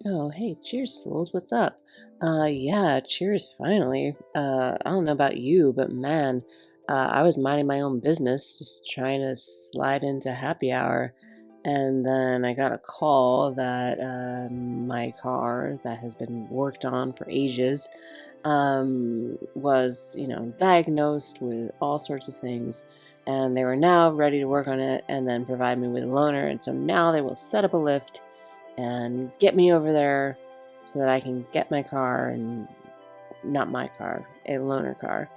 Oh, hey, cheers, fools. What's up? Yeah, cheers, finally. I don't know about you, but man, I was minding my own business, just trying to slide into happy hour. And then I got a call that my car that has been worked on for ages was, diagnosed with all sorts of things. And they were now ready to work on it and then provide me with a loaner. And so now they will set up a lift and get me over there so that I can get my car, and not my car, a loaner car,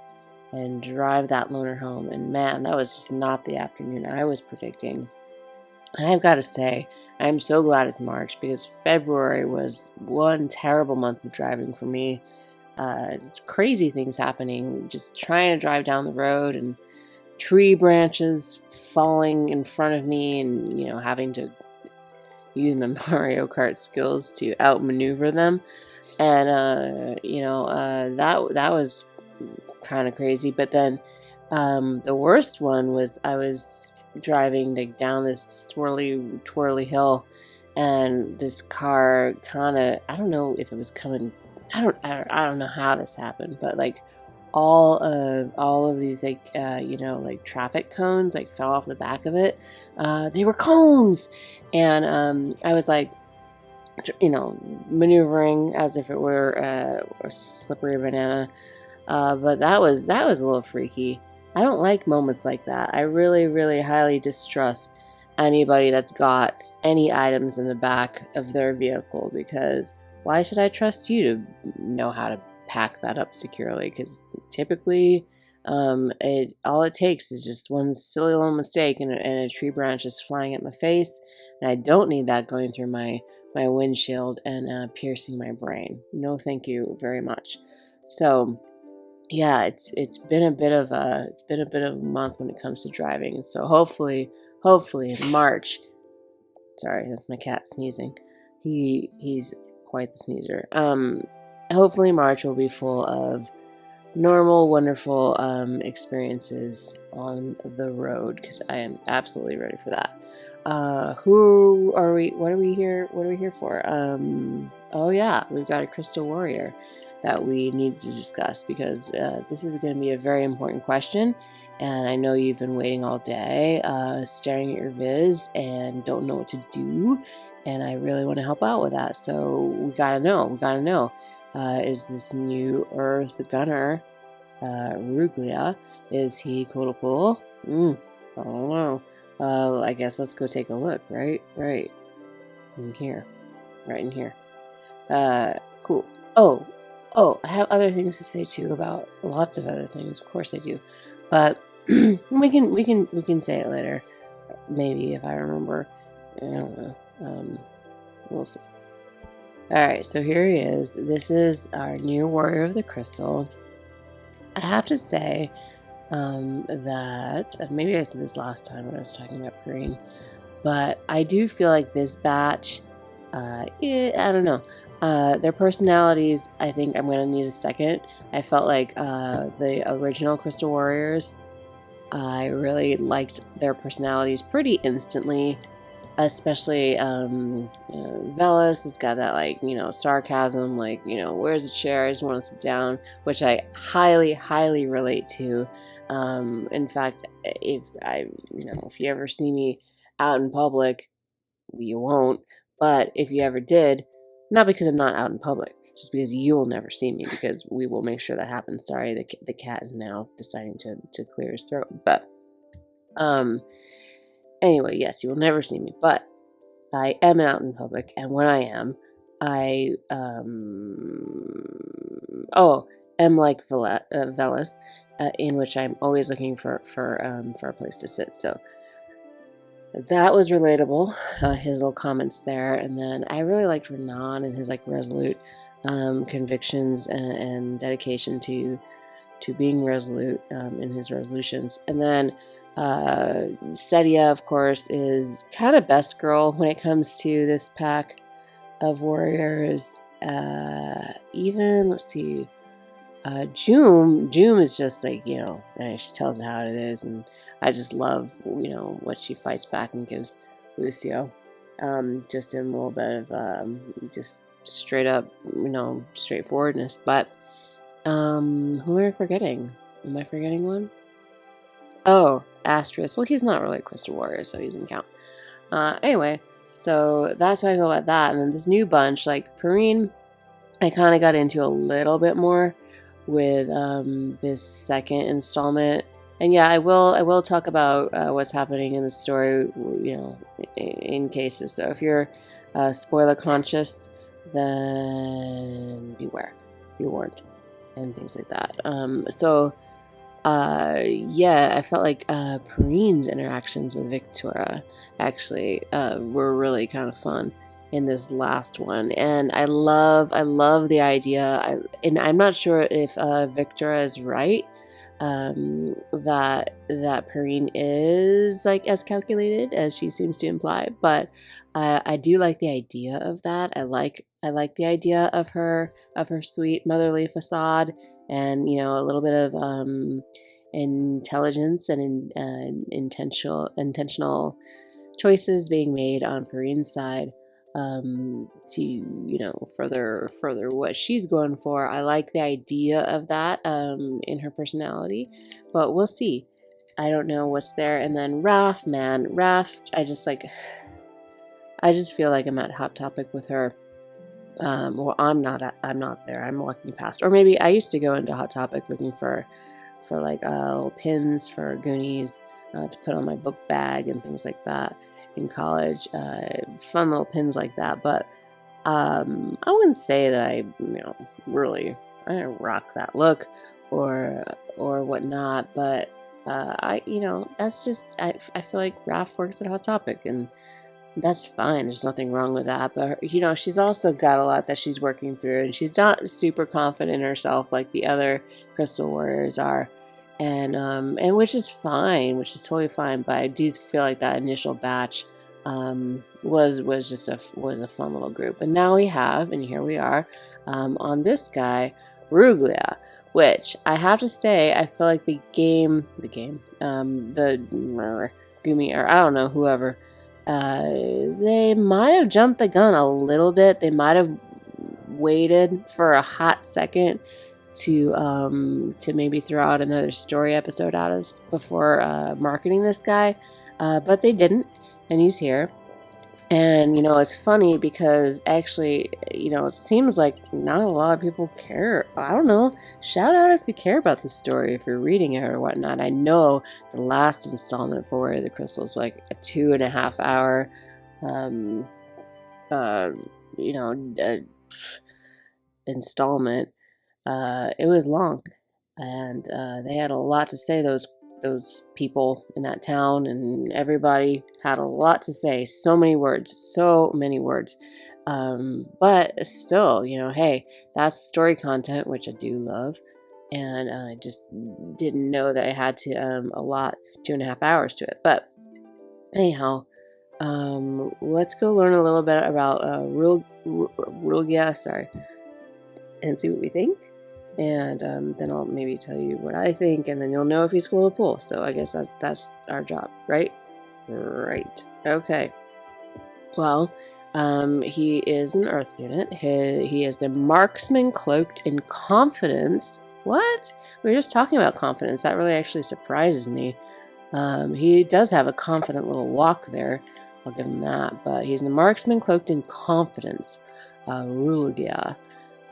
and drive that loaner home. And man, that was just not the afternoon I was predicting. And I've got to say, I'm so glad it's March, because February was one terrible month of driving for me. Crazy things happening, just trying to drive down the road, and tree branches falling in front of me, and having to use my Mario Kart skills to outmaneuver them. And that was kind of crazy. But then the worst one was I was driving down this swirly twirly hill, and this car kind of, I don't know if it was coming, I don't know how this happened, but like all of these like traffic cones like fell off the back of it. They were cones, and I was like, maneuvering as if it were a slippery banana. But that was a little freaky. I don't like moments like that. I really, really highly distrust anybody that's got any items in the back of their vehicle, because why should I trust you to know how to pack that up securely? Because typically, all it takes is just one silly little mistake, and a tree branch is flying at my face, and I don't need that going through my windshield and piercing my brain. No, thank you very much. So yeah, it's been a bit of a month when it comes to driving. So hopefully in March. Sorry, that's my cat sneezing. He's quite the sneezer. Hopefully March will be full of normal, wonderful experiences on the road, because I am absolutely ready for that. Who are we? What are we here? What are we here for? Oh yeah, we've got a crystal warrior that we need to discuss, because this is going to be a very important question, and I know you've been waiting all day, staring at your viz and don't know what to do, and I really want to help out with that. So we gotta know. Is this new Earth gunner, Ruglia, is he cool to pull? I don't know. I guess let's go take a look, right? Right in here. Cool. Oh, I have other things to say too, about lots of other things. Of course I do. But we can say it later. Maybe, if I remember. I don't know. We'll see. Alright, so here he is. This is our new Warrior of the Crystal. I have to say that, maybe I said this last time when I was talking about green, but I do feel like this batch, I don't know, their personalities, I think I'm going to need a second. I felt like the original Crystal Warriors, I really liked their personalities pretty instantly. Especially Velas has got that, like, sarcasm, like, where's the chair, I just want to sit down, which I highly relate to. In fact, if you ever see me out in public, you won't, but if you ever did, not because I'm not out in public, just because you'll never see me, because we will make sure that happens. Sorry, the cat is now deciding to clear his throat, but anyway, yes, you will never see me, but I am out in public, and when I am, I am like Velas, in which I'm always looking for a place to sit. So that was relatable, his little comments there. And then I really liked Renan and his like resolute convictions and dedication to being resolute in his resolutions. And then Sedia, of course, is kind of best girl when it comes to this pack of warriors. Even, let's see, Joom is just like, she tells it how it is, and I just love, what she fights back and gives Lucio. Just in a little bit of just straight up, straightforwardness. But who am I forgetting? Am I forgetting one? Oh, Asterisk. Well, he's not really a Crystal Warrior, so he doesn't count. Anyway, so that's how I feel about that. And then this new bunch, like Perrine, I kind of got into a little bit more with this second installment. And yeah, I will talk about what's happening in the story, in cases. So if you're spoiler conscious, then beware, be warned, and things like that. Yeah, I felt like Perrine's interactions with Victoria actually were really kind of fun in this last one, and I love the idea. And I'm not sure if Victoria is right, that Perrine is like as calculated as she seems to imply, but I do like the idea of that. I like the idea of her sweet motherly facade, and a little bit of intelligence and intentional choices being made on Perrine's side, to further what she's going for. I like the idea of that in her personality, but we'll see. I don't know what's there. And then Raph, I just feel like I'm at Hot Topic with her. Well, I'm not there. I'm walking past, or maybe I used to go into Hot Topic looking for like little pins for Goonies to put on my book bag and things like that in college. Fun little pins like that, but I wouldn't say that I didn't rock that look or whatnot. But that's just I feel like Raph works at Hot Topic, and that's fine. There's nothing wrong with that. But she's also got a lot that she's working through, and she's not super confident in herself like the other Crystal Warriors are, and which is fine, which is totally fine. But I do feel like that initial batch was a fun little group, and now here we are on this guy Rulgia, which I have to say I feel like the Gumi, or I don't know, whoever. They might have jumped the gun a little bit. They might have waited for a hot second to maybe throw out another story episode at us before marketing this guy, but they didn't, and he's here. And it's funny because actually, it seems like not a lot of people care. I don't know. Shout out if you care about the story, if you're reading it or whatnot. I know the last installment for Warrior of the Crystals was like a 2.5 hour, installment. It was long, and they had a lot to say. Those people in that town, and everybody had a lot to say. So many words. But still, hey, that's story content, which I do love, and I just didn't know that I had to allot 2.5 hours to it. But anyhow, let's go learn a little bit about Rulgia, and see what we think. And then I'll maybe tell you what I think, and then you'll know if he's cool to pull. So I guess that's our job, right? Right. Okay. Well, he is an Earth unit. He is the marksman cloaked in confidence. What? We were just talking about confidence. That really actually surprises me. He does have a confident little walk there. I'll give him that. But he's the marksman cloaked in confidence. Rulgia.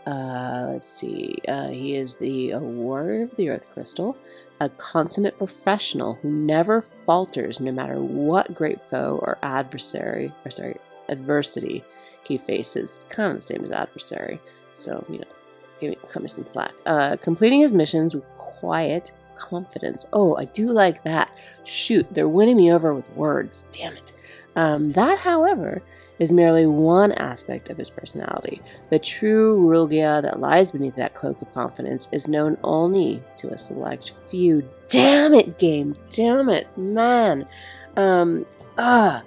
Let's see. He is the warrior of the Earth Crystal, a consummate professional who never falters no matter what great foe or adversity he faces. It's kind of the same as adversary, so cut me some slack. Completing his missions with quiet confidence. Oh, I do like that. Shoot, they're winning me over with words. Damn it. That, however, is merely one aspect of his personality. The true Rulgia that lies beneath that cloak of confidence is known only to a select few. Damn it, game. Damn it, man. Y'all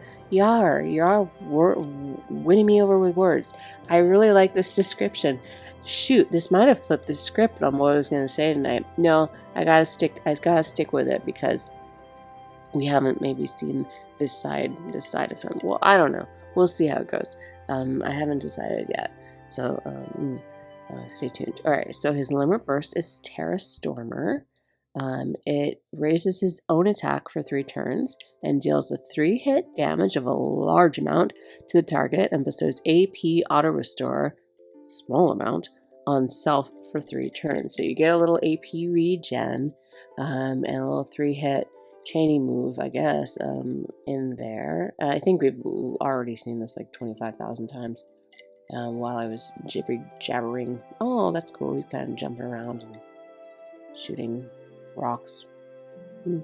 winning me over with words. I really like this description. Shoot, this might have flipped the script on what I was going to say tonight. No, I gotta stick with it because we haven't maybe seen this side of him. Well, I don't know. We'll see how it goes. I haven't decided yet. So stay tuned. All right, so his limit burst is Terra Stormer. It raises his own attack for 3 turns and deals a 3-hit damage of a large amount to the target and bestows AP auto restore, small amount, on self for 3 turns. So you get a little AP regen and a little 3-hit chaining move, I guess, in there. I think we've already seen this like 25,000 times while I was jabbering. Oh, that's cool. He's kind of jumping around and shooting rocks. All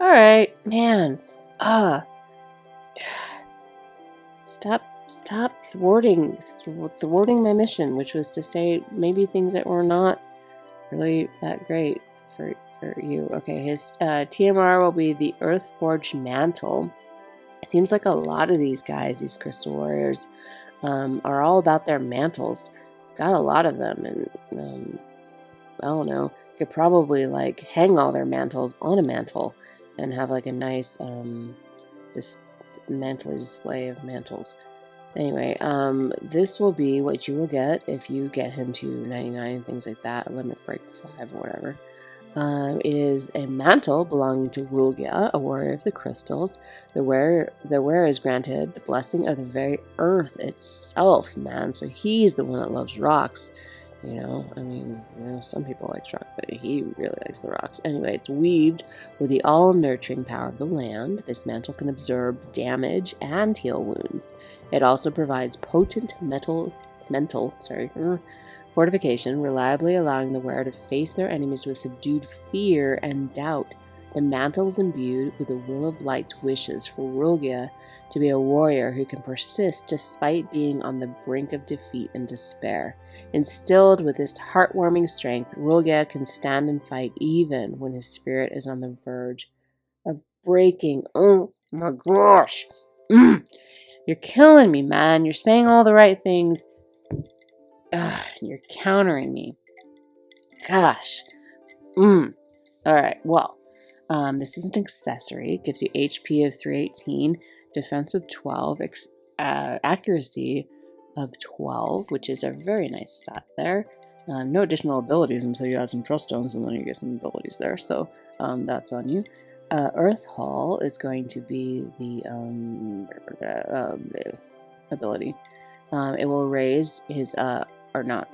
right, man. Stop thwarting my mission, which was to say maybe things that were not really that great for you. Okay, his TMR will be the Earthforged Mantle. It seems like a lot of these guys, these Crystal Warriors, are all about their mantles. Got a lot of them, and I don't know, could probably like hang all their mantles on a mantle and have like a nice mantle display of mantles. Anyway, this will be what you will get if you get him to 99 and things like that, limit break 5 or whatever. It is a mantle belonging to Rulgia, a warrior of the crystals. The wearer is granted the blessing of the very earth itself, man. So he's the one that loves rocks. You know, I mean, some people like rocks, but he really likes the rocks. Anyway, it's weaved with the all-nurturing power of the land. This mantle can absorb damage and heal wounds. It also provides potent mental fortification, reliably allowing the wearer to face their enemies with subdued fear and doubt. The mantle is imbued with the will of light wishes for Rulgia to be a warrior who can persist despite being on the brink of defeat and despair. Instilled with this heartwarming strength, Rulgia can stand and fight even when his spirit is on the verge of breaking. Oh my gosh! You're killing me, man. You're saying all the right things. You're countering me. Gosh. Alright, well, this is an accessory. It gives you HP of 318, defense of 12, accuracy of 12, which is a very nice stat there. No additional abilities until you add some trust stones, and then you get some abilities there, so that's on you. Earth Hall is going to be the ability. It will raise his not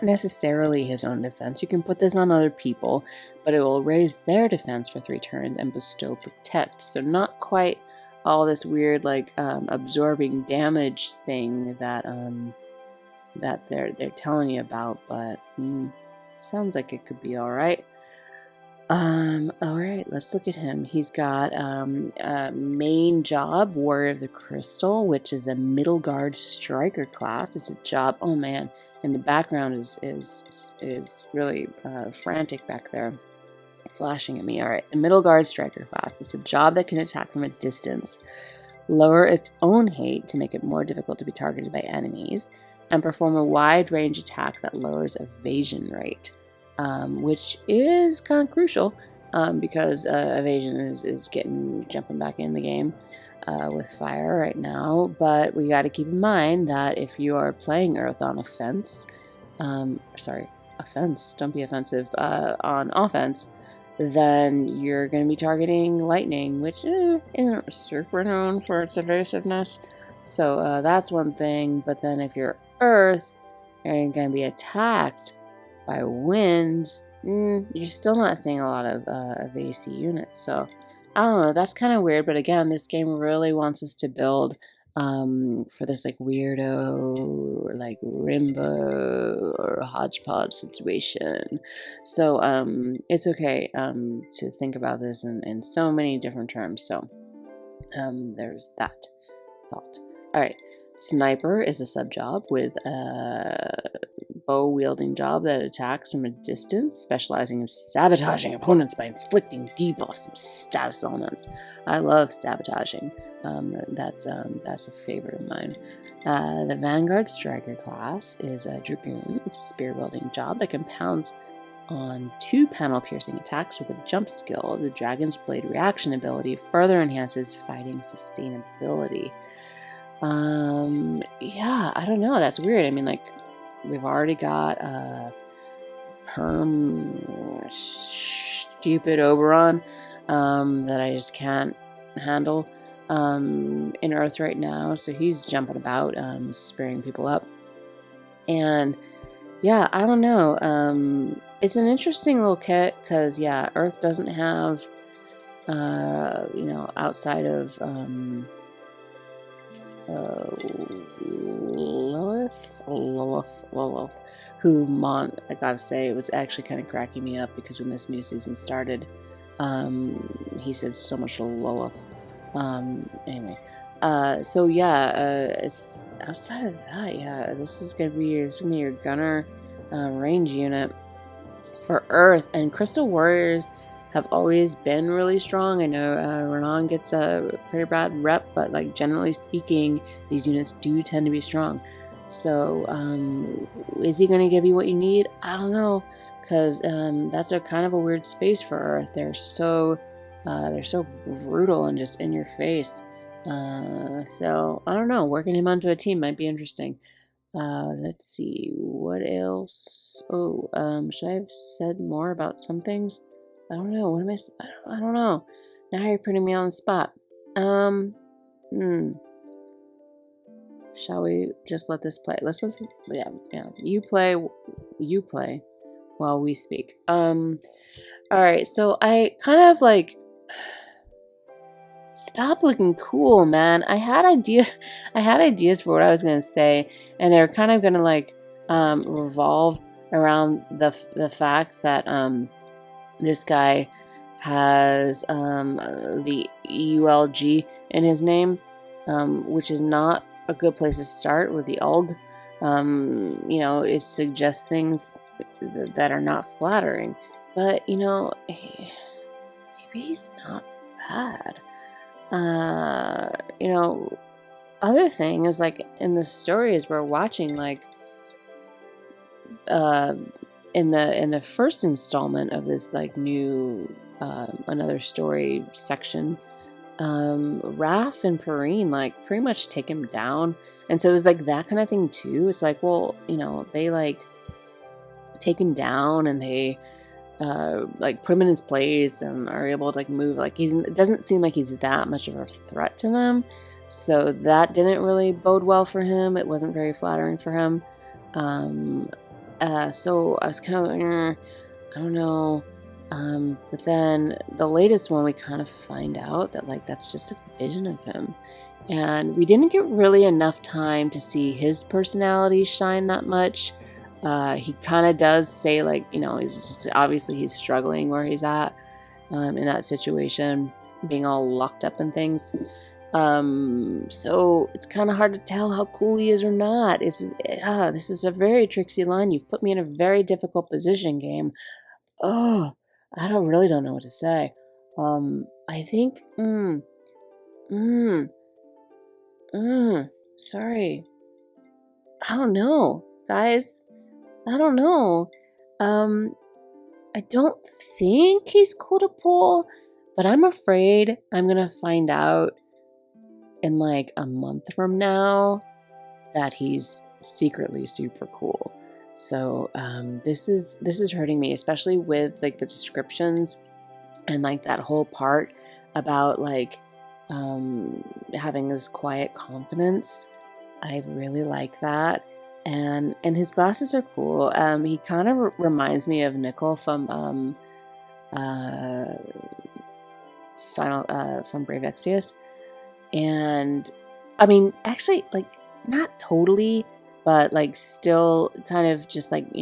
necessarily his own defense. You can put this on other people, but it will raise their defense for 3 turns and bestow protect. So not quite all this weird like absorbing damage thing that that they're telling you about, but sounds like it could be all right. All right, let's look at him. He's got a main job, Warrior of the Crystal, which is a middle guard striker class. It's a job. Oh man, and the background is really frantic back there, flashing at me. All right, the middle guard striker class. It's a job that can attack from a distance, lower its own hate to make it more difficult to be targeted by enemies, and perform a wide range attack that lowers evasion rate. Which is kind of crucial because evasion is jumping back in the game with fire right now. But we got to keep in mind that if you are playing Earth on offense, don't be offensive, on offense, then you're going to be targeting lightning, which isn't super known for its evasiveness. So that's one thing. But then if you're Earth, you're going to be attacked by wind, you're still not seeing a lot of AC units. So I don't know, that's kind of weird. But again, this game really wants us to build for this like weirdo or like Rimbo or hodgepodge situation. So it's okay to think about this in so many different terms. So there's that thought. All right, Sniper is a sub job with bow-wielding job that attacks from a distance, specializing in sabotaging opponents by inflicting debuffs and status elements. I love sabotaging. That's a favorite of mine. The Vanguard Striker class is a Dragoon. It's a spear-wielding job that compounds on 2 panel-piercing attacks with a jump skill. The Dragon's Blade reaction ability further enhances fighting sustainability. Yeah, I don't know. That's weird. I mean, like, we've already got perm stupid Oberon that I just can't handle in Earth right now. So he's jumping about, spearing people up. And yeah, I don't know. It's an interesting little kit because, yeah, Earth doesn't have, outside of Lilith, who I gotta say, it was actually kind of cracking me up because when this new season started, he said so much Lilith. Anyway, so yeah, it's, outside of that, yeah, this is gonna be your gunner range unit for Earth. And Crystal Warriors have always been really strong. I know Renan gets a pretty bad rep, but like generally speaking, these units do tend to be strong. So is he going to give you what you need? I don't know, because that's a kind of a weird space for Earth. They're so brutal and just in your face. So I don't know. Working him onto a team might be interesting. Let's see, what else? Oh, should I have said more about some things? I don't know. What am I don't know. Now you're putting me on the spot. Shall we just let this play? Let's listen. Yeah. You play while we speak. All right. So I kind of like, stop looking cool, man. I had ideas for what I was gonna say, and they're kind of gonna like revolve around the fact that this guy has the EULG in his name, which is not a good place to start with the ULG. It suggests things that are not flattering, but maybe he's not bad. Other thing is, like, in the stories we're watching, like, in the first installment of this, like, new, another story section, Raph and Perrine, like, pretty much take him down. And so it was, like, that kind of thing, too. It's like, well, they, like, take him down and they, like, put him in his place and are able to, like, move. Like, it doesn't seem like he's that much of a threat to them. So that didn't really bode well for him. It wasn't very flattering for him. So I was kind of, I don't know. But then the latest one, we kind of find out that, like, that's just a vision of him. And we didn't get really enough time to see his personality shine that much. He kind of does say, like, he's just, obviously he's struggling where he's at in that situation, being all locked up and things. So it's kind of hard to tell how cool he is or not. This is a very tricksy line. You've put me in a very difficult position, game. Oh, I really don't know what to say. I think, sorry. I don't know, guys. I don't know. I don't think he's cool to pull, but I'm afraid I'm gonna find out in like a month from now that he's secretly super cool. So this is hurting me, especially with like the descriptions and like that whole part about like having this quiet confidence. I really like that. And his glasses are cool. He kind of reminds me of Nickel from from Brave Exvius. And I mean, actually, like, not totally, but like still kind of just like,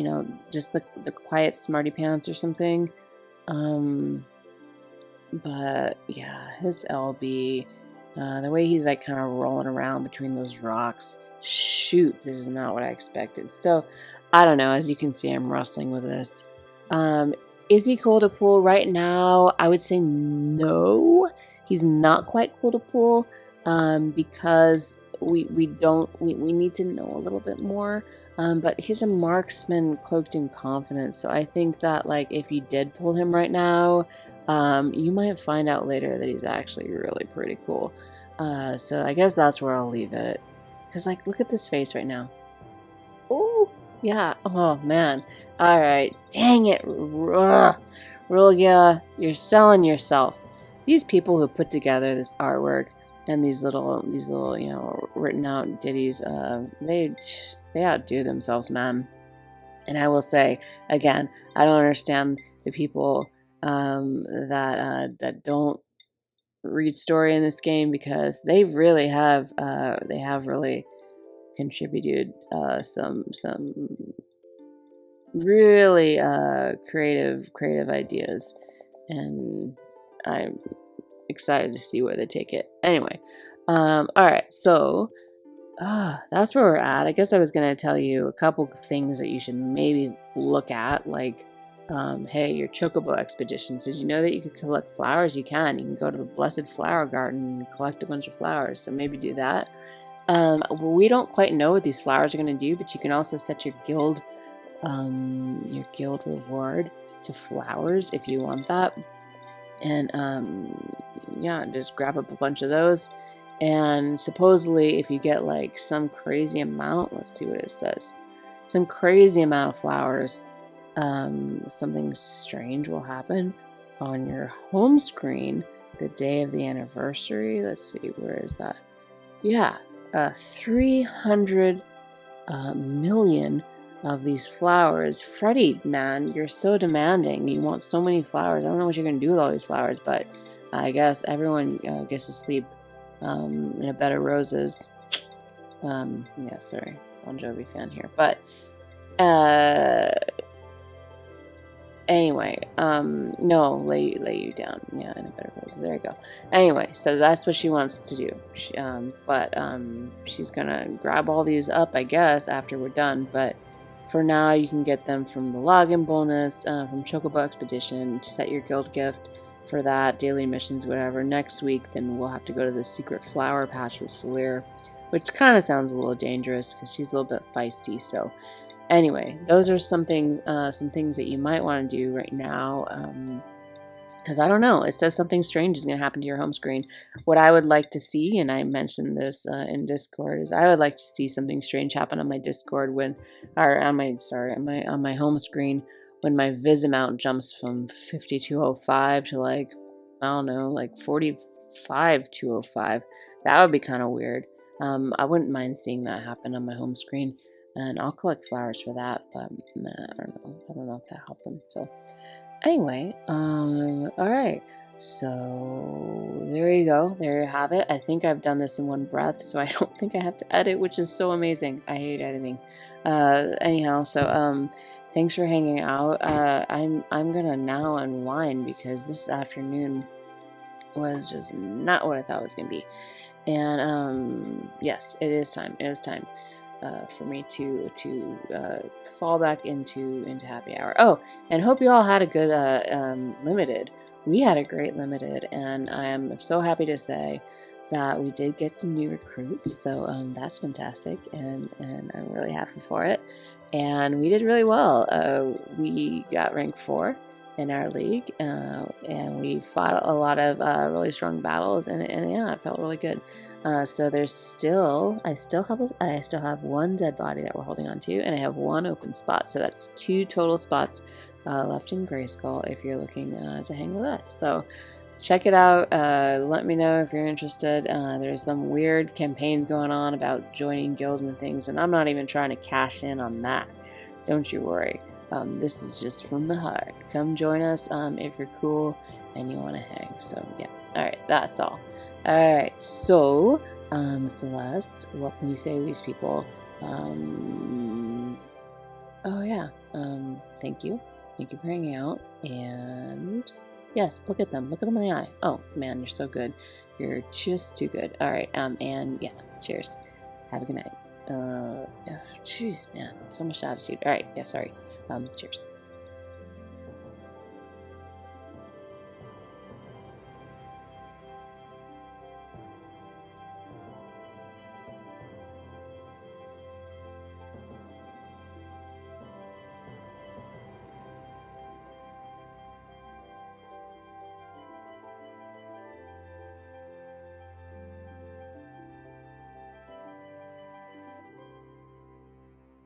just the quiet smarty pants or something. But yeah, his LB, the way he's like kind of rolling around between those rocks. Shoot, this is not what I expected. So I don't know. As you can see, I'm wrestling with this. Is he cool to pull right now? I would say no. He's not quite cool to pull because we need to know a little bit more. But he's a marksman cloaked in confidence. So I think that, like, if you did pull him right now, you might find out later that he's actually really pretty cool. So I guess that's where I'll leave it. Because, like, look at this face right now. Oh, yeah. Oh, man. All right. Dang it. Rulgia, you're selling yourself. These people who put together this artwork and these little, written out ditties, they outdo themselves, man. And I will say, again, I don't understand the people that don't read story in this game, because they really have really contributed some really creative ideas, and I'm excited to see where they take it. Anyway, all right, so that's where we're at. I guess I was gonna tell you a couple things that you should maybe look at, like hey, your chocobo expeditions. Did you know that you could collect flowers? You can go to the Blessed Flower Garden and collect a bunch of flowers, so maybe do that. We don't quite know what these flowers are going to do, but you can also set your guild reward to flowers if you want that. And yeah, just grab up a bunch of those. And supposedly, if you get like some crazy amount, let's see what it says, some crazy amount of flowers, something strange will happen on your home screen the day of the anniversary. Let's see, where is that? Yeah. 300 million of these flowers. Freddie, man, you're so demanding. You want so many flowers. I don't know what you're going to do with all these flowers, but I guess everyone gets to sleep in a bed of roses. Yeah, sorry, Bon Jovi fan here. But anyway, no, lay you down. Yeah, in a bed of roses. There you go. Anyway, so that's what she wants to do. She's gonna grab all these up, I guess, after we're done. But for now, you can get them from the login bonus, from Chocobo Expedition. Set your guild gift for that, daily missions, whatever. Next week, then we'll have to go to the secret flower patch with Salir, which kind of sounds a little dangerous because she's a little bit feisty. So anyway, those are some things that you might want to do right now, because I don't know, it says something strange is going to happen to your home screen. What I would like to see, and I mentioned this in Discord, is I would like to see something strange happen on my Discord on my home screen when my Viz amount jumps from 5205 to like, I don't know, like 45205. That would be kind of weird. I wouldn't mind seeing that happen on my home screen. And I'll collect flowers for that, but I don't know if that helped them. So anyway, all right. So there you go. There you have it. I think I've done this in one breath, so I don't think I have to edit, which is so amazing. I hate editing. Anyhow, so thanks for hanging out. I'm gonna now unwind because this afternoon was just not what I thought it was gonna be. And yes, it is time. It is time. For me to fall back into happy hour. Oh, and hope you all had a good limited. We had a great limited, and I am so happy to say that we did get some new recruits. So that's fantastic, and I'm really happy for it. And we did really well. We got rank 4 in our league, and we fought a lot of really strong battles, and yeah, it felt really good. So there's I still have one dead body that we're holding on to, and I have one open spot. So that's 2 total spots left in Grayskull if you're looking to hang with us. So check it out. Let me know if you're interested. There's some weird campaigns going on about joining guilds and things, and I'm not even trying to cash in on that. Don't you worry. This is just from the heart. Come join us if you're cool and you want to hang. So yeah. All right, that's all. Alright, so, Celeste, what can you say to these people? Oh yeah, thank you. Thank you for hanging out, and yes, look at them in the eye. Oh, man, you're so good. You're just too good. Alright, and yeah, cheers. Have a good night. Jeez, man, so much attitude. Alright, yeah, sorry. Cheers.